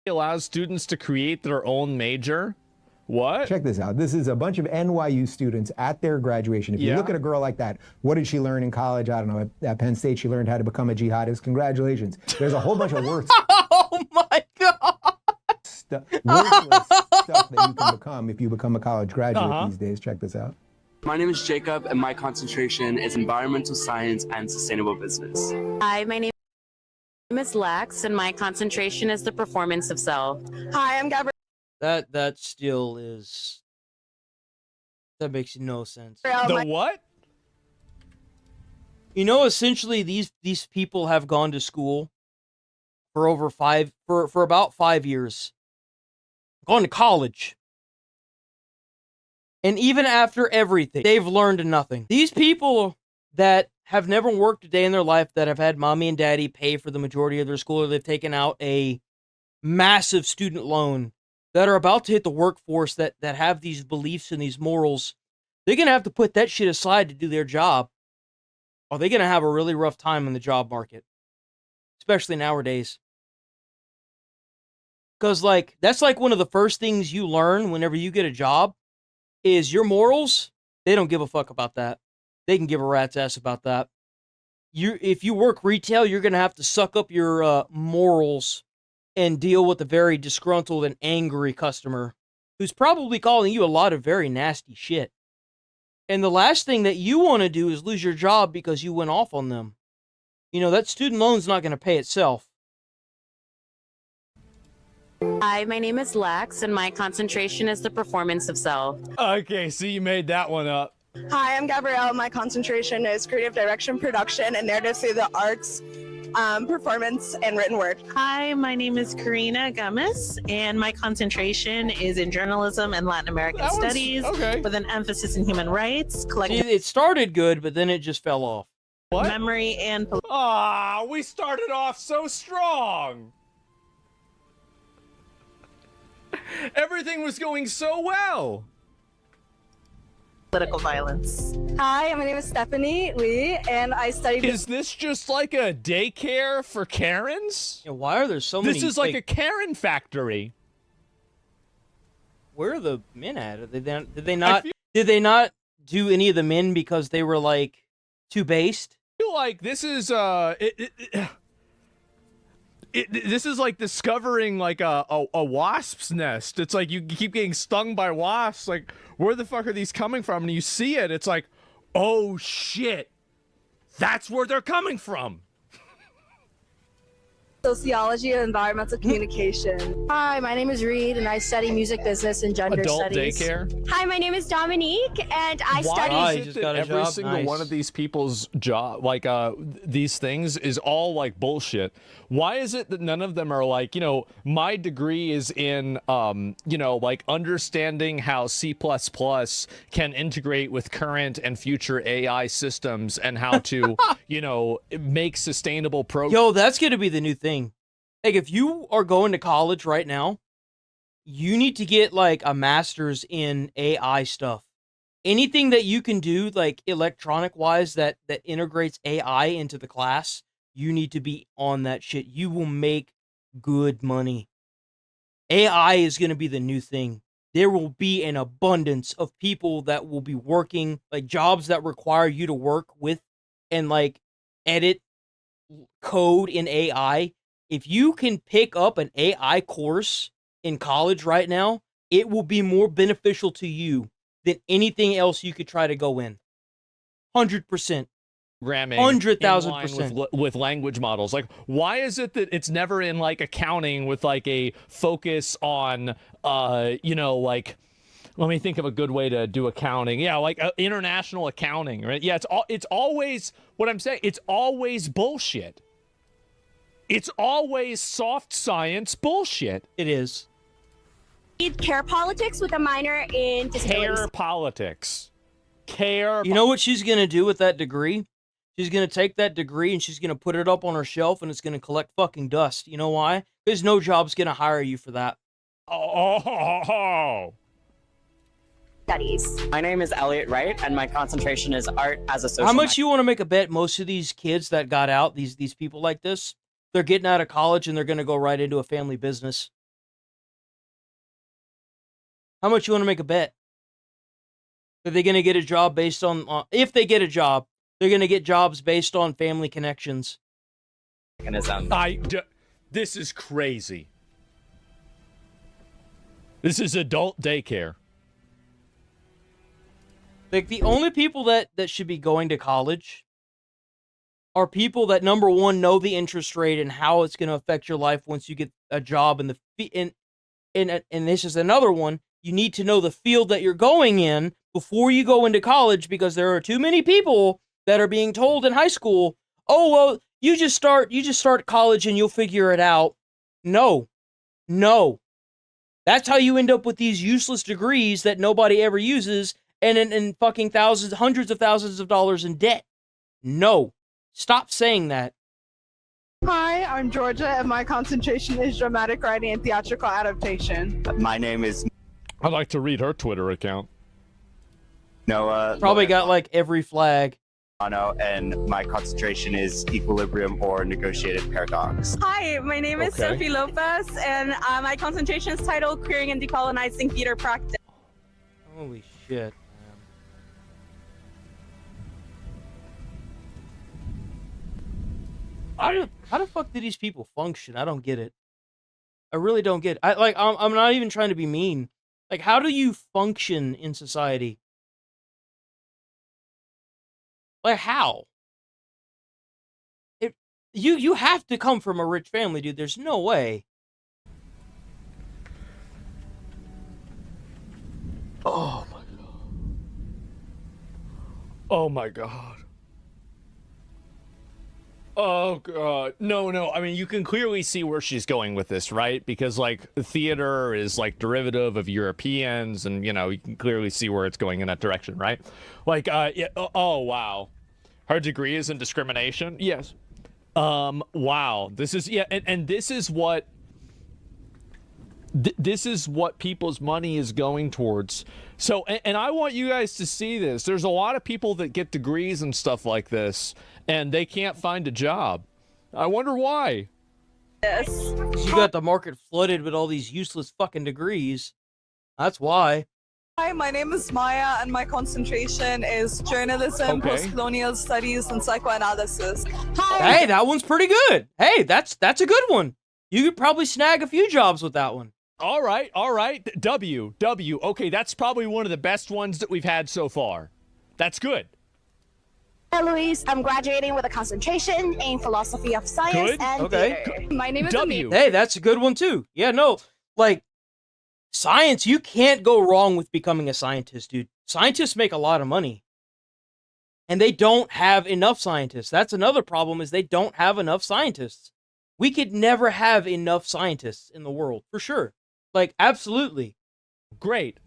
allows students to create their own major. What? Check this out. This is a bunch of NYU students at their graduation. If you look at a girl like that, what did she learn in college? I don't know. At Penn State, she learned how to become a jihadist. Congratulations. There's a whole bunch of worth. Oh my God. Worthless stuff that you can become if you become a college graduate these days. Check this out. My name is Jacob, and my concentration is environmental science and sustainable business. Hi, my name is Lex, and my concentration is the performance of self. Hi, I'm Gabrielle. That still is. That makes no sense. The what? You know, essentially, these people have gone to school for for about 5 years. Gone to college. And even after everything, they've learned nothing. These people that have never worked a day in their life, that have had mommy and daddy pay for the majority of their school, or they've taken out a massive student loan, that are about to hit the workforce, that have these beliefs and these morals, they're going to have to put that shit aside to do their job. Or they're going to have a really rough time in the job market. Especially nowadays. Because, like, that's like one of the first things you learn whenever you get a job, is your morals. They don't give a fuck about that. They can give a rat's ass about that. If you work retail, you're going to have to suck up your morals and deal with a very disgruntled and angry customer who's probably calling you a lot of very nasty shit. And the last thing that you want to do is lose your job because you went off on them. You know, that student loan's not going to pay itself. Hi, my name is Lex, and my concentration is the performance of self. Okay, so you made that one up. Hi, I'm Gabrielle. My concentration is creative direction, production, and narrative through the arts, performance, and written word. Hi, my name is Karina Gomez, and my concentration is in journalism and Latin American studies, with an emphasis in human rights. See, it started good, but then it just fell off. What? Memory and... we started off so strong. Everything was going so well. Political violence. Hi, my name is Stephanie Lee, and I studied... Is this just like a daycare for Karens? Yeah, why are there so many... This is like a Karen factory. Where are the men at? Did they not do any of the men because they were, like, too based? I feel like this is this is like discovering like a wasp's nest. It's like you keep getting stung by wasps. Like, where the fuck are these coming from? And you see it, it's like, oh shit, that's where they're coming from. sociology and environmental communication. Hi, my name is Reed, and I study music business and gender Adult studies. daycare. Hi, my name is Dominique, and I Why study... is it that every single one of these people's job, like these things, is all like bullshit? Why is it that none of them are like, you know, my degree is in, you know, like understanding how C++ can integrate with current and future AI systems and how to, you know, make sustainable programs. Yo, that's going to be the new thing. Like, if you are going to college right now, you need to get, like, a master's in AI stuff. Anything that you can do, like, electronic-wise that integrates AI into the class, you need to be on that shit. You will make good money. AI is going to be the new thing. There will be an abundance of people that will be working, like, jobs that require you to work with and, like, edit code in AI. If you can pick up an AI course in college right now, it will be more beneficial to you than anything else you could try to go in. 100%. Programming 100,000% with language models. Like, why is it that it's never in like accounting with like a focus on you know, like, let me think of a good way to do accounting. Yeah, like international accounting, right? Yeah, it's always what I'm saying. It's always bullshit. It's always soft science bullshit. It is. Care politics with a minor in disabilities. Care politics. Care. You know what she's going to do with that degree? She's going to take that degree and she's going to put it up on her shelf and it's going to collect fucking dust. You know why? Because no job's going to hire you for that. Oh. Studies. My name is Elliot Wright, and my concentration is art as a social. How much you want to make a bet most of these kids that got out, these people like this, they're getting out of college and they're going to go right into a family business. How much you want to make a bet? Are they going to get a job based on if they get a job, they're going to get jobs based on family connections. This is crazy. This is adult daycare. Like, the only people that should be going to college are people that, number one, know the interest rate and how it's going to affect your life once you get a job. And this is another one. You need to know the field that you're going in before you go into college, because there are too many people that are being told in high school, oh, well, you just start college and you'll figure it out. No. That's how you end up with these useless degrees that nobody ever uses, and fucking hundreds of thousands of dollars in debt. No. Stop saying that. Hi, I'm Georgia, and my concentration is dramatic writing and theatrical adaptation. My name is I'd like to read her Twitter account. Noah. Probably got like every flag. And my concentration is equilibrium or negotiated paradox. Hi, my name is Sophie Lopez, and my concentration is titled Queering and Decolonizing Theater Practice. Holy shit, man. How the fuck do these people function? I don't get it. I really don't get it. I'm not even trying to be mean. Like, how do you function in society? Like, how? You have to come from a rich family, dude. There's no way. Oh my god. Oh my god. Oh god. No. I mean, you can clearly see where she's going with this, right? Because like theater is like derivative of Europeans, and you can clearly see where it's going in that direction, right? Like yeah, oh wow. Her degree is in discrimination? Yes. Wow. This is and this is what this is what people's money is going towards. So, and I want you guys to see this. There's a lot of people that get degrees and stuff like this, and they can't find a job. I wonder why. Yes. You got the market flooded with all these useless fucking degrees. That's why. Hi, my name is Maya, and my concentration is journalism, post-colonial studies, and psychoanalysis. Hi. Hey, that one's pretty good. Hey, that's a good one. You could probably snag a few jobs with that one. All right. W. Okay, that's probably one of the best ones that we've had so far. That's good. Hi, Louise. I'm graduating with a concentration in philosophy of science and theater. My name is W. Hey, that's a good one too. Yeah, no, like science, you can't go wrong with becoming a scientist, dude. Scientists make a lot of money. And they don't have enough scientists. That's another problem, is they don't have enough scientists. We could never have enough scientists in the world, for sure. Like, absolutely. Great.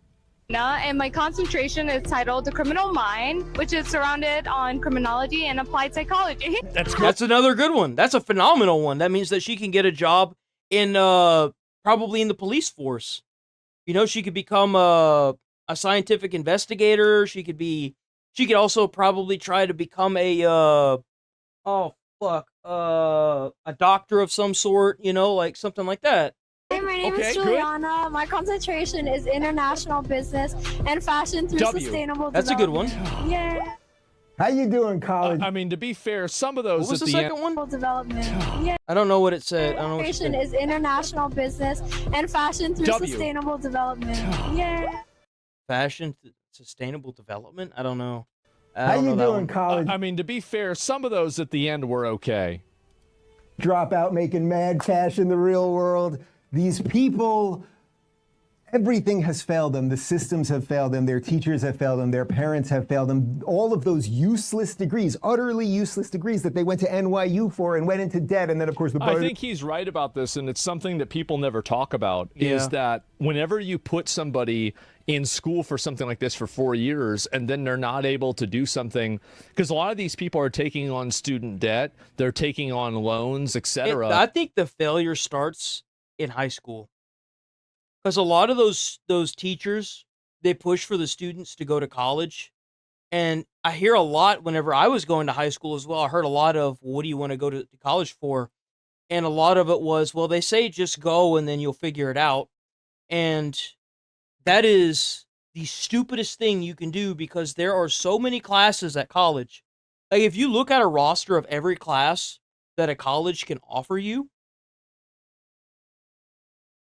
And my concentration is titled The Criminal Mind, which is surrounded on criminology and applied psychology. That's another good one. That's a phenomenal one. That means that she can get a job in, probably in the police force. She could become a scientific investigator. She could also probably try to become a doctor of some sort, like something like that. Hey, my name is Juliana. My concentration is international business and fashion through sustainable development. That's a good one. Yeah. How you doing, college? I mean, to be fair, some of those what was at the second end... one? Development. Yeah. I don't know what it said. I don't know what Concentration is international business and fashion through sustainable development. Yeah. Fashion, sustainable development? I don't know. How you doing, college? I mean, to be fair, some of those at the end were okay. Drop out making mad cash in the real world. These people, everything has failed them. The systems have failed them. Their teachers have failed them. Their parents have failed them. All of those useless degrees, utterly useless degrees that they went to NYU for and went into debt. And then, of course, I think he's right about this, and it's something that people never talk about, is that whenever you put somebody in school for something like this for 4 years, and then they're not able to do something, because a lot of these people are taking on student debt, they're taking on loans, etc. I think the failure starts in high school, because a lot of those teachers, they push for the students to go to college, and I hear a lot whenever I was going to high school as well. I heard a lot of, what do you want to go to college for? And a lot of it was, well, they say just go and then you'll figure it out. And That is the stupidest thing you can do because there are so many classes at college. Like, if you look at a roster of every class that a college can offer you,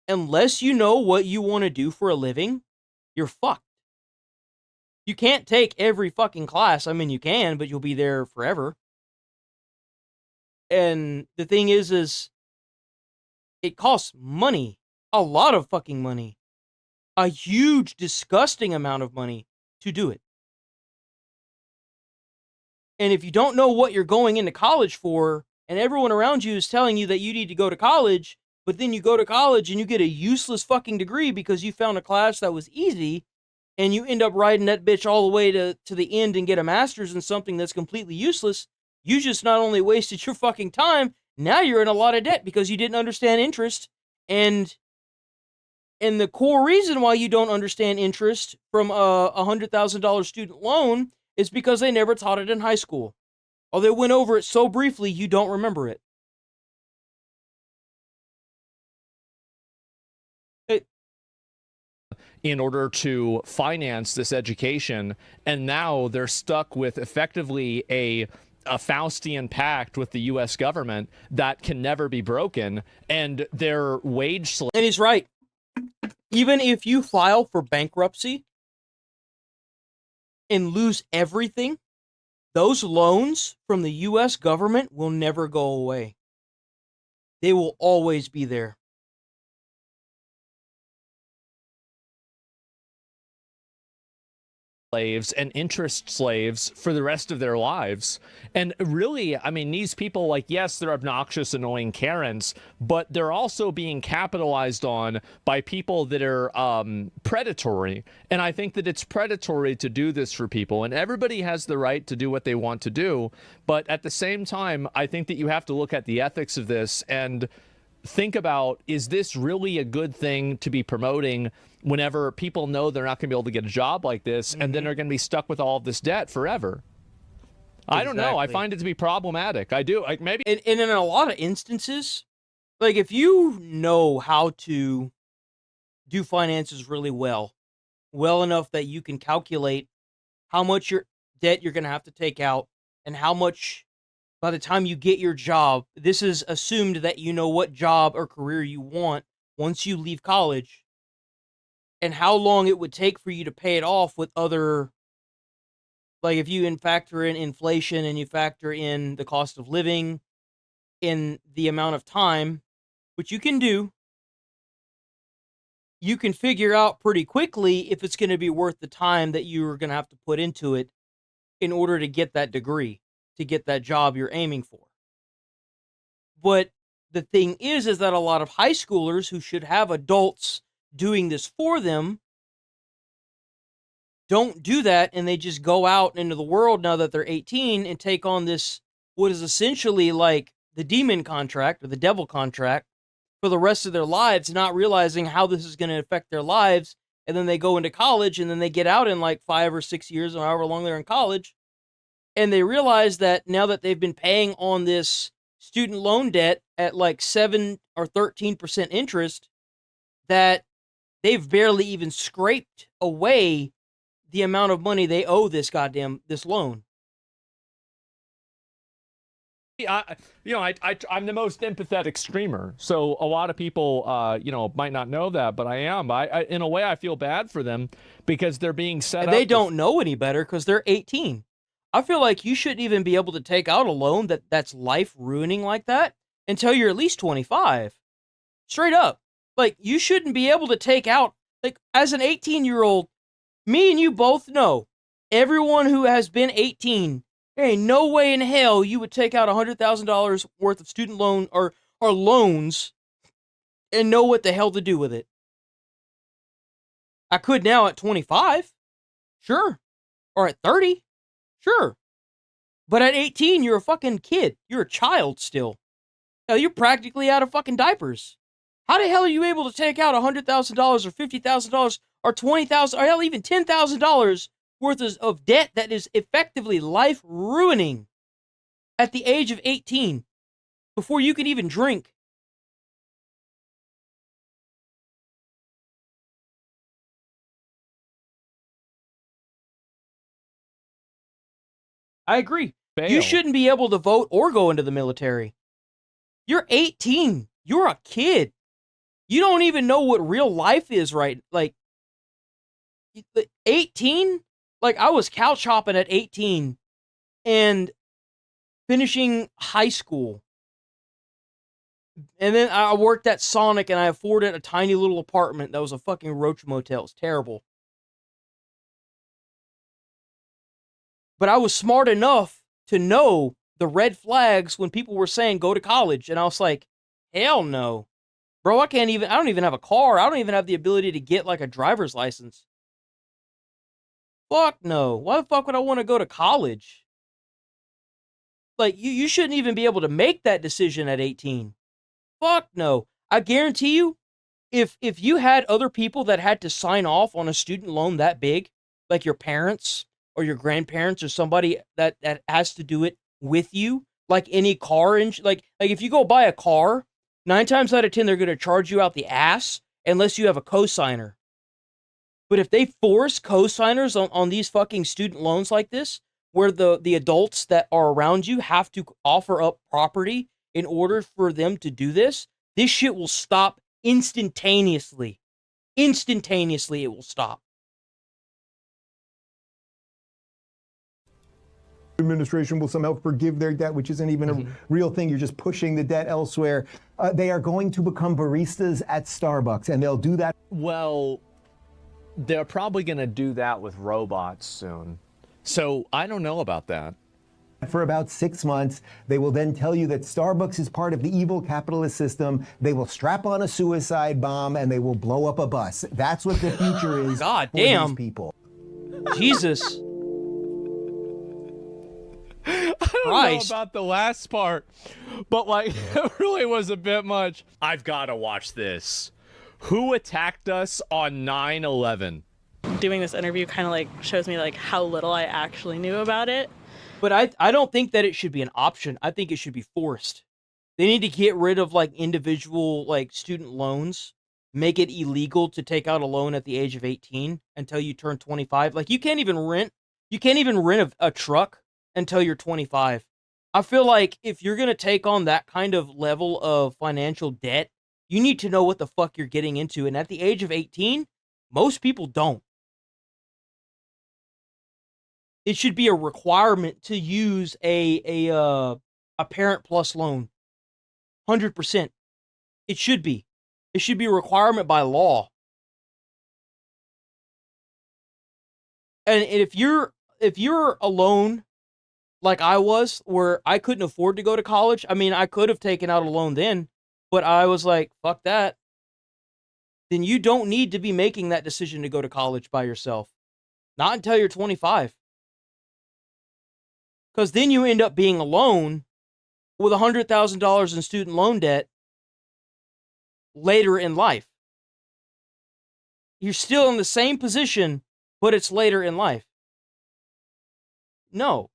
unless you know what you want to do for a living, you're fucked. You can't take every fucking class. I mean, you can, but you'll be there forever. And the thing is it costs money. A lot of fucking money. A huge, disgusting amount of money to do it. And if you don't know what you're going into college for, and everyone around you is telling you that you need to go to college, but then you go to college and you get a useless fucking degree because you found a class that was easy, and you end up riding that bitch all the way to the end and get a master's in something that's completely useless, you just not only wasted your fucking time, now you're in a lot of debt because you didn't understand interest. And the core reason why you don't understand interest from a $100,000 student loan is because they never taught it in high school. Or they went over it so briefly you don't remember it. In order to finance this education, and now they're stuck with effectively a Faustian pact with the U.S. government that can never be broken, and their wage slave. And he's right. Even if you file for bankruptcy and lose everything, those loans from the U.S. government will never go away. They will always be there. Slaves and interest slaves for the rest of their lives. And really, I mean, these people, like, yes, they're obnoxious, annoying Karens, but they're also being capitalized on by people that are predatory. And I think that it's predatory to do this for people, and everybody has the right to do what they want to do. But at the same time, I think that you have to look at the ethics of this and think about, is this really a good thing to be promoting whenever people know they're not going to be able to get a job like this, and then they're going to be stuck with all of this debt forever? I don't know. I find it to be problematic. I do. Like, maybe. And in a lot of instances, like, if you know how to do finances really well enough that you can calculate how much your debt you're going to have to take out and how much by the time you get your job, this is assumed that you know what job or career you want once you leave college, and how long it would take for you to pay it off with other, like, if you factor in inflation and you factor in the cost of living in the amount of time, which you can do, you can figure out pretty quickly if it's going to be worth the time that you're going to have to put into it in order to get that degree, to get that job you're aiming for. But the thing is that a lot of high schoolers who should have adults doing this for them don't do that, and they just go out into the world now that they're 18 and take on this, what is essentially like the demon contract or the devil contract for the rest of their lives, not realizing how this is going to affect their lives. And then they go into college, and then they get out in like 5 or 6 years or however long they're in college, and they realize that now that they've been paying on this student loan debt at like 7 or 13% interest, that they've barely even scraped away the amount of money they owe this loan. I'm the most empathetic streamer, so a lot of people, might not know that, but I am. In a way, I feel bad for them because they're being set up. They don't know any better because they're 18. I feel like you shouldn't even be able to take out a loan that's life ruining like that until you're at least 25. Straight up. Like, you shouldn't be able to take out, like, as an 18-year-old, me and you both know, everyone who has been 18, there ain't no way in hell you would take out $100,000 worth of student loan or loans and know what the hell to do with it. I could now at 25. Sure. Or at 30. Sure. But at 18, you're a fucking kid. You're a child still. Hell, you're practically out of fucking diapers. How the hell are you able to take out $100,000 or $50,000 or $20,000 or hell, even $10,000 worth of debt that is effectively life ruining at the age of 18 before you can even drink? I agree. Bail. You shouldn't be able to vote or go into the military. You're 18. You're a kid. You don't even know what real life is, right? Like, 18? Like, I was couch hopping at 18 and finishing high school. And then I worked at Sonic and I afforded a tiny little apartment that was a fucking roach motel. It's terrible. But I was smart enough to know the red flags when people were saying go to college. And I was like, hell no. Bro, I don't even have a car. I don't even have the ability to get like a driver's license. Fuck no. Why the fuck would I want to go to college? Like, you shouldn't even be able to make that decision at 18. Fuck no. I guarantee you, if you had other people that had to sign off on a student loan that big, like your parents or your grandparents or somebody that has to do it with you, like any car, like if you go buy a car, 9 times out of 10, they're going to charge you out the ass unless you have a cosigner. But if they force cosigners on these fucking student loans like this, where the adults that are around you have to offer up property in order for them to do this shit will stop instantaneously. Instantaneously, it will stop. Administration will somehow forgive their debt, which isn't even a real thing. You're just pushing the debt elsewhere. They are going to become baristas at Starbucks, and they'll do that. Well, they're probably going to do that with robots soon. So I don't know about that. For about 6 months, they will then tell you that Starbucks is part of the evil capitalist system. They will strap on a suicide bomb and they will blow up a bus. That's what the future is God for damn. these people. Jesus. I don't know about the last part, but like, it really was a bit much. I've got to watch this. Who attacked us on 9/11? Doing this interview kind of like shows me like how little I actually knew about it. But I don't think that it should be an option. I think it should be forced. They need to get rid of like individual like student loans, make it illegal to take out a loan at the age of 18 until you turn 25. Like you can't even rent a truck until you're 25. I feel like if you're going to take on that kind of level of financial debt, you need to know what the fuck you're getting into. And at the age of 18, most people don't. It should be a requirement to use a Parent Plus loan. 100%. It should be. It should be a requirement by law. And if you're alone, like I was, where I couldn't afford to go to college, I mean, I could have taken out a loan then, but I was like, fuck that. Then you don't need to be making that decision to go to college by yourself. Not until you're 25. Because then you end up being alone with $100,000 in student loan debt later in life. You're still in the same position, but it's later in life. No.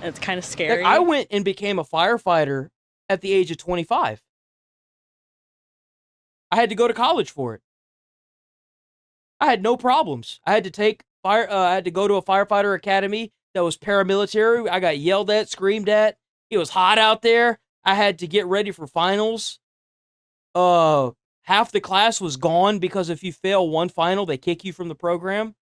It's kind of scary. Like, I went and became a firefighter at the age of 25. I had to go to college for it. I had no problems. I had to go to a firefighter academy that was paramilitary. I got yelled at, screamed at. It was hot out there. I had to get ready for finals. Half the class was gone because if you fail one final, they kick you from the program.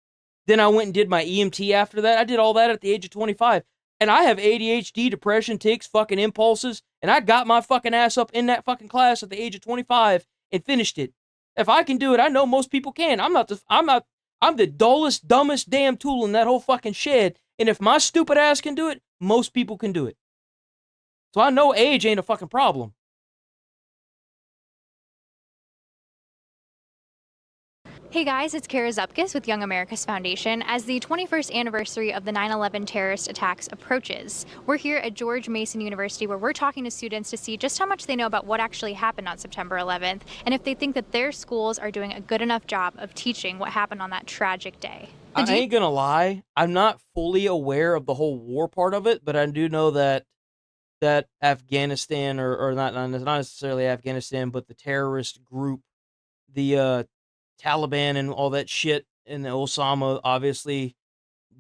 Then I went and did my EMT after that. I did all that at the age of 25. And I have ADHD, depression, tics, fucking impulses, and I got my fucking ass up in that fucking class at the age of 25 and finished it. If I can do it, I know most people can. I'm the dullest, dumbest damn tool in that whole fucking shed. And if my stupid ass can do it, most people can do it. So I know age ain't a fucking problem. Hey guys, it's Kara Zupkis with Young America's Foundation. As the 21st anniversary of the 9/11 terrorist attacks approaches, we're here at George Mason University where we're talking to students to see just how much they know about what actually happened on September 11th and if they think that their schools are doing a good enough job of teaching what happened on that tragic day. I ain't gonna lie, I'm not fully aware of the whole war part of it, but I do know that Afghanistan, or not necessarily Afghanistan, but the terrorist group, the Taliban and all that shit, and Osama obviously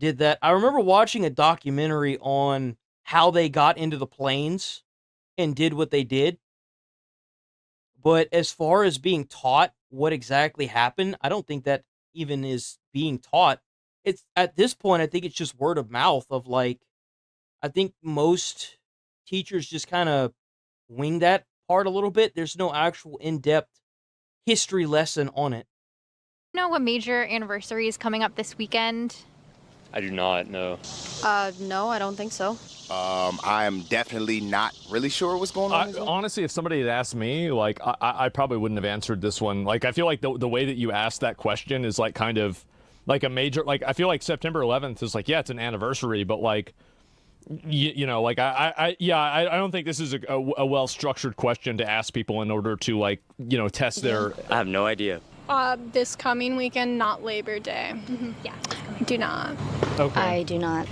did that. I remember watching a documentary on how they got into the planes and did what they did. But as far as being taught what exactly happened, I don't think that even is being taught. It's at this point, I think it's just word of mouth of like, I think most teachers just kind of wing that part a little bit. There's no actual in-depth history lesson on it. You know what major anniversary is coming up this weekend? I do not know. No, I don't think so. I am definitely not really sure what's going on. Honestly, if somebody had asked me, like, I probably wouldn't have answered this one. Like, I feel like the way that you asked that question is like kind of like a major, like, I feel like September 11th is like, yeah, it's an anniversary, but like, you know, like I don't think this is a well-structured question to ask people in order to like, you know, test their. I have no idea. This coming weekend, not Labor Day. Yeah. Do not. Okay. I do not.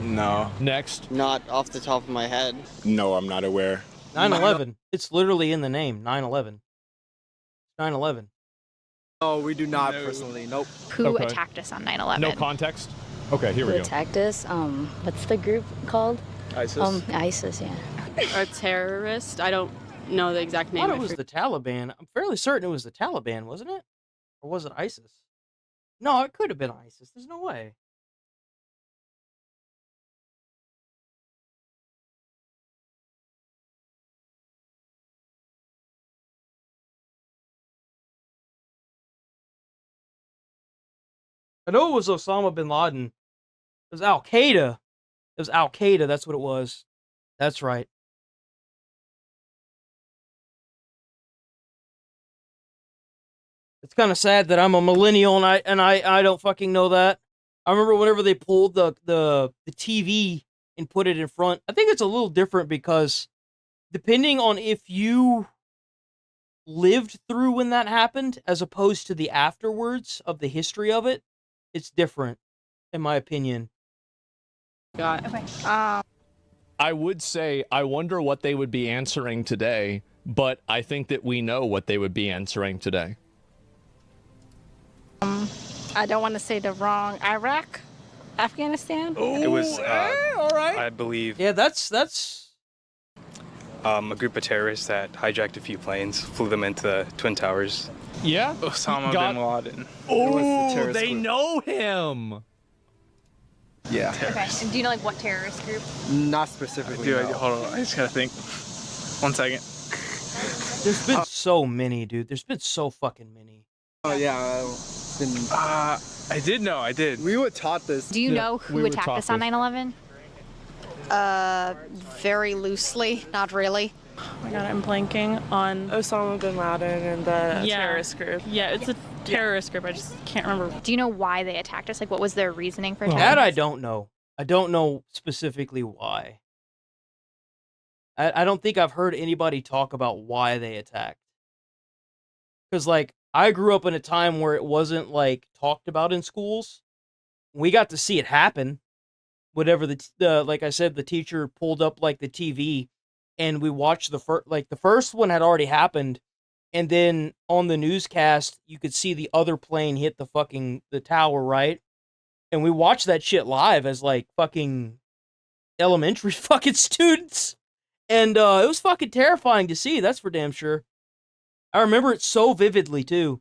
No. Next. Not off the top of my head. No, I'm not aware. 9/11. It's literally in the name. 9/11. 9/11. Oh, we do not personally. Nope. Who attacked us on 9/11? No context. Okay, here we go. Attacked us? What's the group called? ISIS. ISIS, yeah. A terrorist. I don't know the exact I name. thought it was the Taliban. I'm fairly certain it was the Taliban, wasn't it? Or was it ISIS? No, it could have been ISIS. There's no way. I know it was Osama bin Laden. It was Al Qaeda. It was Al Qaeda. That's what it was. That's right. It's kind of sad that I'm a millennial and I don't fucking know that. I remember whenever they pulled the TV and put it in front. I think it's a little different because depending on if you lived through when that happened as opposed to the afterwards of the history of it, it's different, in my opinion. God. Okay. I would say I wonder what they would be answering today, but I think that we know what they would be answering today. I don't want to say the wrong. Iraq? Afghanistan? It was, all right. I believe, Yeah, that's a group of terrorists that hijacked a few planes, flew them into the Twin Towers. Yeah. Osama Got- bin Laden. Oh, they know him. Yeah. Okay. And do you know like what terrorist group? Not specifically. Dude, no. hold on. I just gotta think. 1 second. there's been so many, dude. There's been so fucking many. Oh yeah. Been... I did know. I did. We were taught this. Do you know who attacked us on 9/11? Very loosely, not really. Oh my God, I'm blanking on Osama bin Laden and the Yeah. terrorist group. Yeah, it's a terrorist group. I just can't remember. Do you know why they attacked us? Like, what was their reasoning for attacking That I us? don't know. I don't know specifically why. I don't think I've heard anybody talk about why they attacked. Because, like, I grew up in a time where it wasn't, like, talked about in schools. We got to see it happen. Whatever the like I said, the teacher pulled up, like, the TV, and we watched the first one had already happened, and then on the newscast, you could see the other plane hit the tower, right? And we watched that shit live as, like, fucking elementary fucking students. And it was fucking terrifying to see, that's for damn sure. I remember it so vividly, too.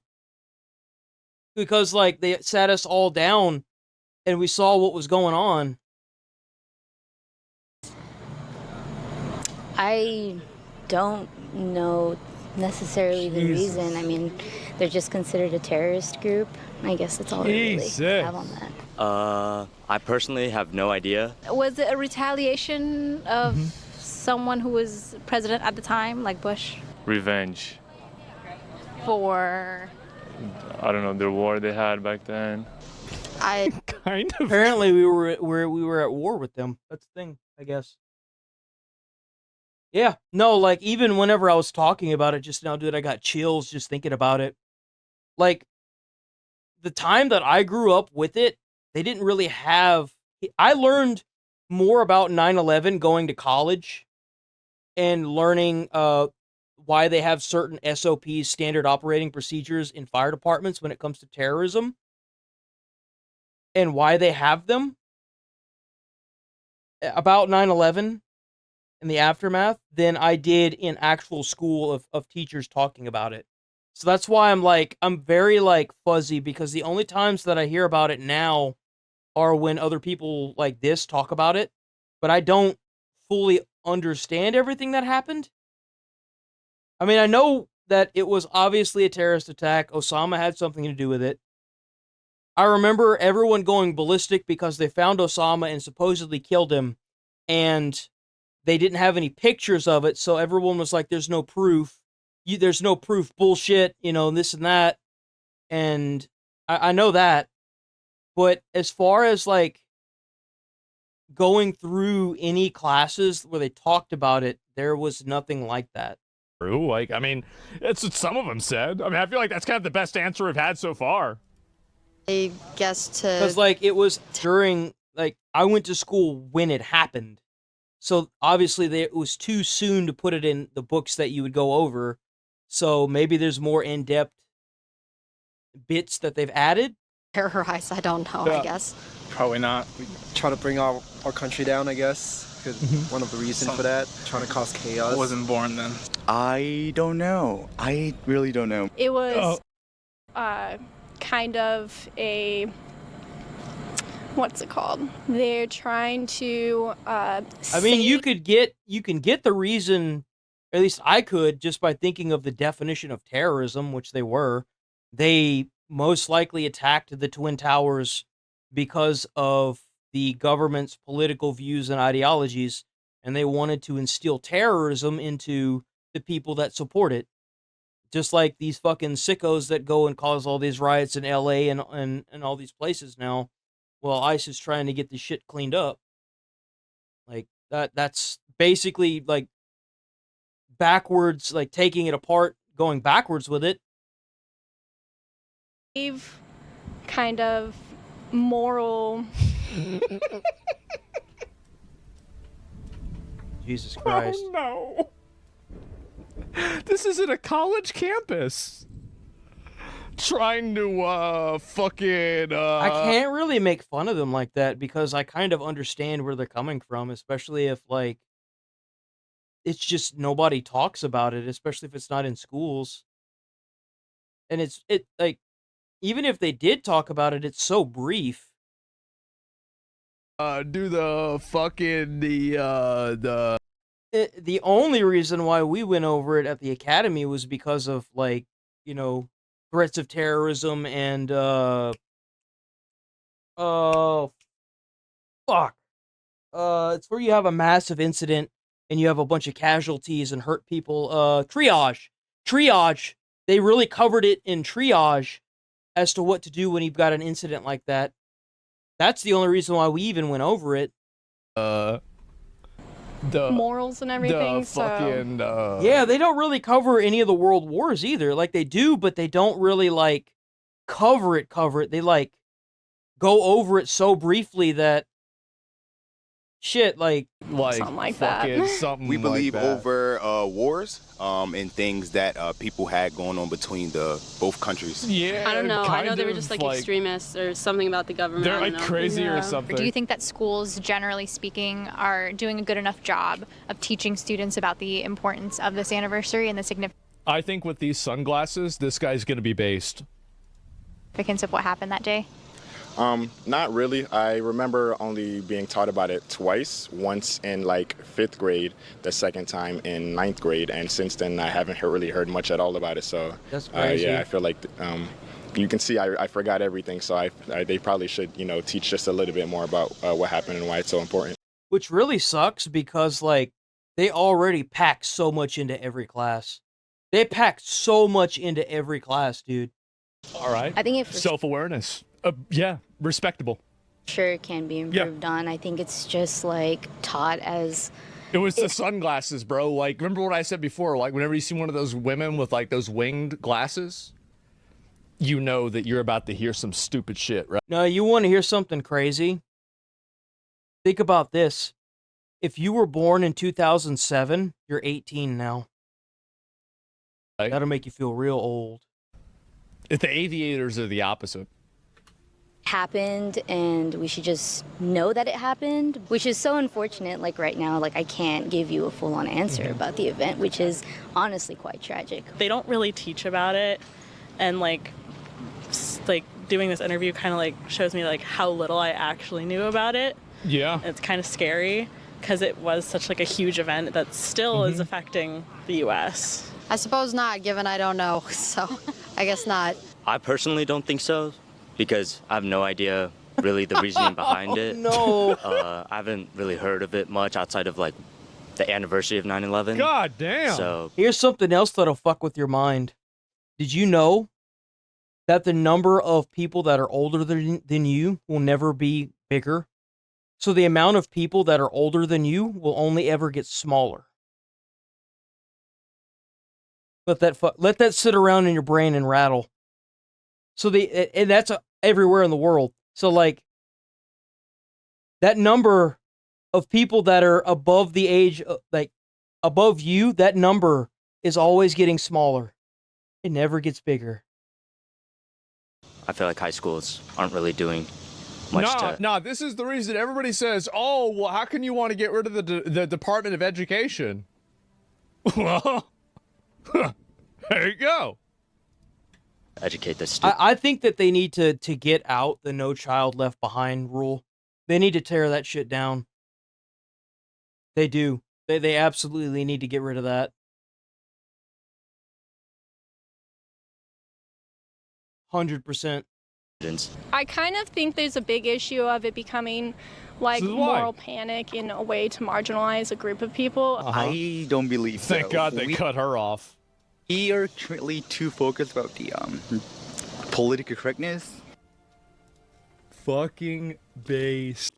Because, like, they sat us all down, and we saw what was going on. I don't know necessarily the reason. I mean, they're just considered a terrorist group. I guess that's all I really have on that. I personally have no idea. Was it a retaliation of someone who was president at the time, like Bush? Revenge. For I don't know, the war they had back then. I kind of. Apparently, we were at war with them. That's the thing, I guess. Yeah, no, like, even whenever I was talking about it just now, dude, I got chills just thinking about it. Like, the time that I grew up with it, they didn't really have... I learned more about 9/11 going to college and learning why they have certain SOPs, standard operating procedures, in fire departments when it comes to terrorism, and why they have them. about 9/11 and the aftermath than I did in actual school of teachers talking about it. So that's why I'm very like fuzzy, because the only times that I hear about it now are when other people like this talk about it, but I don't fully understand everything that happened. I mean, I know that it was obviously a terrorist attack. Osama had something to do with it. I remember everyone going ballistic because they found Osama and supposedly killed him, and they didn't have any pictures of it, so everyone was like, there's no proof. There's no proof, bullshit, this and that. And I know that. But as far as like going through any classes where they talked about it, there was nothing like that. True. Like, I mean, it's what some of them said. I mean, I feel like that's kind of the best answer we've had so far. I guess to... Because, like, it was during, like, I went to school when it happened. So, obviously, it was too soon to put it in the books that you would go over. So, maybe there's more in-depth bits that they've added. Terrorize, I don't know, I guess. Probably not. We try to bring our country down, I guess. Because one of the reasons for that, trying to cause chaos. I wasn't born then. I don't know. I really don't know. It was kind of a, what's it called? They're trying to I mean, you can get the reason, at least I could, just by thinking of the definition of terrorism, which they were. They most likely attacked the Twin Towers because of the government's political views and ideologies, and they wanted to instill terrorism into the people that support it. Just like these fucking sickos that go and cause all these riots in LA and all these places now. Well, ICE is trying to get this shit cleaned up. Like, that's basically, like, backwards, like, taking it apart, going backwards with it. Kind of moral... Jesus Christ. Oh, no. This isn't a college campus. Trying to, fucking, I can't really make fun of them like that because I kind of understand where they're coming from, especially if, like, it's just nobody talks about it, especially if it's not in schools. And like, even if they did talk about it, it's so brief. Do the fucking, the only reason why we went over it at the academy was because of, like, threats of terrorism and, oh, fuck. It's where you have a massive incident and you have a bunch of casualties and hurt people. Triage. They really covered it in triage as to what to do when you've got an incident like that. That's the only reason why we even went over it. The morals and everything, fucking, Yeah, they don't really cover any of the world wars either. Like, they do, but they don't really, like, cover it. They, like, go over it so briefly that shit, like something like that. Something we believe like that. over wars and things that people had going on between the both countries. Yeah, I don't know. I know they were just like extremists or something about the government. They're I don't like know. crazy or something. Do you think that schools, generally speaking, are doing a good enough job of teaching students about the importance of this anniversary and the significance I think with these sunglasses, this guy's gonna be based. of what happened that day? Not really. I remember only being taught about it twice, once in like 5th grade, the second time in 9th grade, and since then I haven't really heard much at all about it. So that's crazy. Yeah, I feel like you can see I forgot everything, so they probably should teach just a little bit more about what happened and why it's so important. Which really sucks because, like, they already pack so much into every class. They packed so much into every class, dude. All right. I think if self-awareness. Yeah, respectable. Sure, it can be improved on. I think it's just like taught as. It was the sunglasses, bro. Like, remember what I said before? Like, whenever you see one of those women with like those winged glasses, you know that you're about to hear some stupid shit, right? No, you want to hear something crazy? Think about this. If you were born in 2007, you're 18 now. Right. That'll make you feel real old. If the aviators are the opposite. happened and we should just know that it happened, which is so unfortunate. Like right now, like I can't give you a full-on answer about the event, which is honestly quite tragic. They don't really teach about it, and like doing this interview kind of like shows me like how little I actually knew about it. Yeah. It's kind of scary because it was such like a huge event that still is affecting the US. I suppose not, given I don't know, so I guess not. I personally don't think so, because I have no idea really the reasoning behind it. No. I haven't really heard of it much outside of like the anniversary of 9/11. God damn. So here's something else that'll fuck with your mind. Did you know that the number of people that are older than you will never be bigger? So the amount of people that are older than you will only ever get smaller. Let that sit around in your brain and rattle. So and that's everywhere in the world. So like that number of people that are above the age, like above you, that number is always getting smaller. It never gets bigger. I feel like high schools aren't really doing much No, this is the reason everybody says, oh, well, how can you want to get rid of the Department of Education? Well, there you go. Educate the students. I think that they need to get out the No Child Left Behind rule. They need to tear that shit down. They do. They absolutely need to get rid of that. 100%. I kind of think there's a big issue of it becoming like moral panic in a way to marginalize a group of people. I don't believe so. Thank God they cut her off. We are currently too focused about the political correctness. Fucking based.